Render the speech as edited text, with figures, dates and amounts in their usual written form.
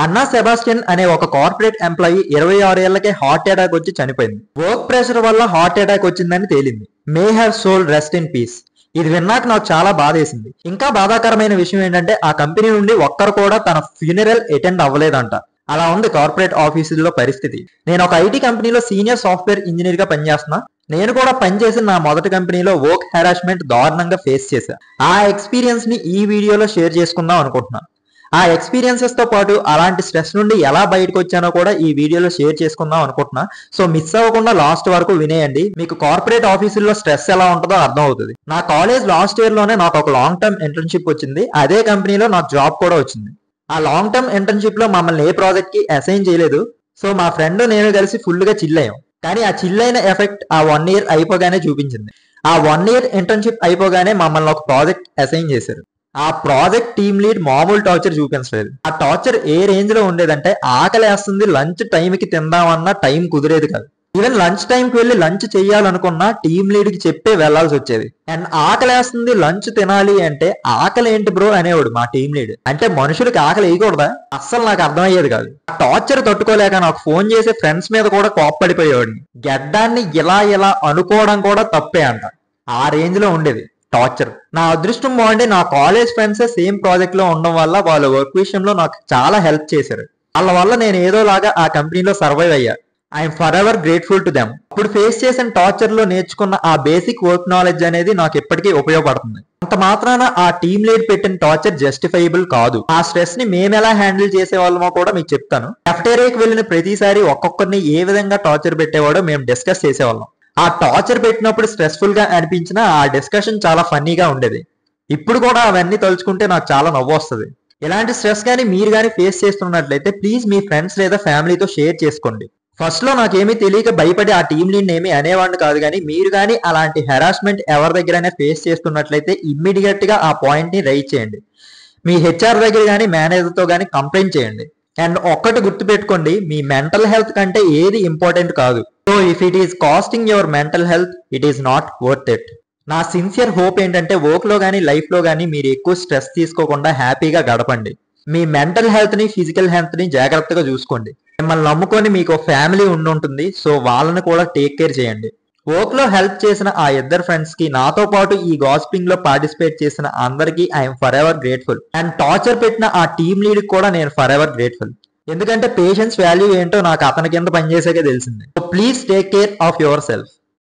అన్నా సెబాస్టియన్ అనే ఒక కార్పొరేట్ ఎంప్లాయీ 26 ఏళ్లకే హార్ట్ అటాక్ వచ్చి చనిపోయింది. వర్క్ ప్రెషర్ వల్ల హార్ట్ అటాక్ వచ్చిందని తేలింది. May her soul rest in peace. ఇది విన్నాక నాకు చాలా బాధేసింది. ఇంకా బాధాకరమైన విషయం ఏంటంటే ఆ కంపెనీ నుండి ఒక్కరు కూడా తన ఫ్యూనరల్ అటెండ్ అవ్వలేదంట. అలా ఉంది కార్పొరేట్ ఆఫీసుల్లో పరిస్థితి. నేను ఒక ఐటీ కంపెనీలో సీనియర్ సాఫ్ట్వేర్ ఇంజనీర్ గా పనిచేస్తున్నా. నేను కూడా పనిచేసిన నా మొదటి కంపెనీలో వర్క్ హెరాస్మెంట్ దారుణంగా ఫేస్ చేశా. ఆ ఎక్స్పీరియన్స్ ని ఈ వీడియోలో షేర్ చేసుకుందాం అనుకుంటున్నా. ఆ ఎక్స్పీరియన్సెస్ తో పాటు అలాంటి స్ట్రెస్ నుండి ఎలా బయటకు వచ్చానో కూడా ఈ వీడియోలో షేర్ చేసుకుందాం అనుకుంటున్నా. సో మిస్ అవ్వకుండా లాస్ట్ వరకు వినేయండి. మీకు కార్పొరేట్ ఆఫీసుల్లో స్ట్రెస్ ఎలా ఉంటుందో అర్థం అవుతుంది. నా కాలేజ్ లాస్ట్ ఇయర్ లోనే నాకు ఒక లాంగ్ టర్మ్ ఇంటర్న్షిప్ వచ్చింది. అదే కంపెనీలో నాకు జాబ్ కూడా వచ్చింది. ఆ లాంగ్ టర్మ్ ఇంటర్న్షిప్ లో మమ్మల్ని ఏ ప్రాజెక్ట్ కి అసైన్ చేయలేదు. సో మా ఫ్రెండ్ నేను కలిసి ఫుల్ గా చిల్ అయ్యాం. కానీ ఆ చిల్ అయిన ఎఫెక్ట్ ఆ 1 ఇయర్ అయిపోగానే చూపించింది. ఆ 1 ఇయర్ ఇంటర్న్షిప్ అయిపోగానే మమ్మల్ని ఒక ప్రాజెక్ట్ అసైన్ చేశారు. ఆ ప్రాజెక్ట్ టీమ్ లీడ్ మామూలు టార్చర్ చూపించలేదు. ఆ టార్చర్ ఏ రేంజ్ లో ఉండేదంటే ఆకలేస్తుంది, లంచ్ టైం కి తిందామన్నా టైం కుదిరేది కాదు. ఈవెన్ లంచ్ టైం కి వెళ్ళి లంచ్ చేయాలనుకున్నా టీమ్ లీడ్ కి చెప్పే వెళ్లాల్సి వచ్చేది. అండ్ ఆకలేస్తుంది, లంచ్ తినాలి అంటే ఆకలి ఏంటి బ్రో అనేవాడు మా టీమ్ లీడ్. అంటే మనుషులకి ఆకలి వేయకూడదా? అస్సలు నాకు అర్థమయ్యేది కాదు. ఆ టార్చర్ తట్టుకోలేక నాకు ఫోన్ చేసే ఫ్రెండ్స్ మీద కూడా కోప్పడిపోయేవాడిని. గెడ్డాన్ని ఇలా అనుకోవడం కూడా తప్పే అంట. ఆ రేంజ్ లో ఉండేది టార్చర్. నా అదృష్టం బాగుండి నా కాలేజ్ ఫ్రెండ్స్ సేమ్ ప్రాజెక్ట్ లో ఉండడం వల్ల వాళ్ళ వర్క్ విషయంలో నాకు చాలా హెల్ప్ చేశారు. వాళ్ళ వల్ల నేను ఏదోలాగా ఆ కంపెనీలో సర్వైవ్ అయ్యా. I'm for ever grateful to them. ఇప్పుడు ఫేస్ చేసిన టార్చర్ లో నేర్చుకున్న ఆ బేసిక్ వర్క్ నాలెడ్జ్ అనేది నాకు ఎప్పటికీ ఉపయోగపడుతుంది. అంత మాత్రాన ఆ టీమ్ లీడ్ పెట్టిన టార్చర్ జస్టిఫైబుల్ కాదు. ఆ స్ట్రెస్ ని మేము ఎలా హ్యాండిల్ చేసేవాళ్ళమో కూడా మీకు చెప్తాను. కెఫ్టేరియాకి వెళ్ళిన ప్రతిసారి ఒక్కొక్కరిని ఏ విధంగా టార్చర్ పెట్టేవాడో మేము డిస్కస్ చేసేవాళ్ళం. ఆ టార్చర్ పెట్టినప్పుడు స్ట్రెస్ఫుల్ గా అనిపించినా ఆ డిస్కషన్ చాలా ఫన్నీగా ఉండేది. ఇప్పుడు కూడా అవన్నీ తలుచుకుంటే నాకు చాలా నవ్వు వస్తుంది. ఇలాంటి స్ట్రెస్ కానీ మీరు కానీ ఫేస్ చేస్తున్నట్లయితే ప్లీజ్ మీ ఫ్రెండ్స్ లేదా ఫ్యామిలీతో షేర్ చేసుకోండి. ఫస్ట్ లో నాకేమీ తెలియక భయపడి ఆ టీమ్ లీడ్ ఏమీ అనేవాడిని కాదు. కానీ మీరు కానీ అలాంటి హెరాస్మెంట్ ఎవరి దగ్గరైనా ఫేస్ చేస్తున్నట్లయితే ఇమ్మీడియట్ గా ఆ పాయింట్ ని రైజ్ చేయండి. మీ హెచ్ఆర్ దగ్గర కానీ మేనేజర్ తో కానీ కంప్లైంట్ చేయండి. అండ్ ఒక్కటి గుర్తు పెట్టుకోండి, మీ మెంటల్ హెల్త్ కంటే ఏది ఇంపార్టెంట్ కాదు. So if it is costing your mental health, it is not worth it. నా సిన్సియర్ హోప్ ఏంటంటే వర్క్ లో కానీ లైఫ్ లో కానీ మీరు ఎక్కువ స్ట్రెస్ తీసుకోకుండా హ్యాపీగా గడపండి. మీ మెంటల్ హెల్త్ ని ఫిజికల్ హెల్త్ ని జాగ్రత్తగా చూసుకోండి. మిమ్మల్ని నమ్ముకొని మీకు ఫ్యామిలీ ఉండుంటుంది. సో వాళ్ళని కూడా టేక్ కేర్ చేయండి. వర్క్ లో హెల్ప్ చేసిన ఆ ఇద్దరు ఫ్రెండ్స్ కి, నాతో పాటు ఈ గాసిపింగ్ లో పార్టిసిపేట్ చేసిన అందరికీ I'm for ever grateful. And torture పెట్టిన ఆ టీమ్ లీడ్ కూడా నేను ఫర్ ఎవర్ గ్రేట్ఫుల్. ఎందుకంటే పేషెన్స్ వాల్యూ ఏంటో నాకు అతని కింద పనిచేసాకే తెలిసింది. So please take care of your self.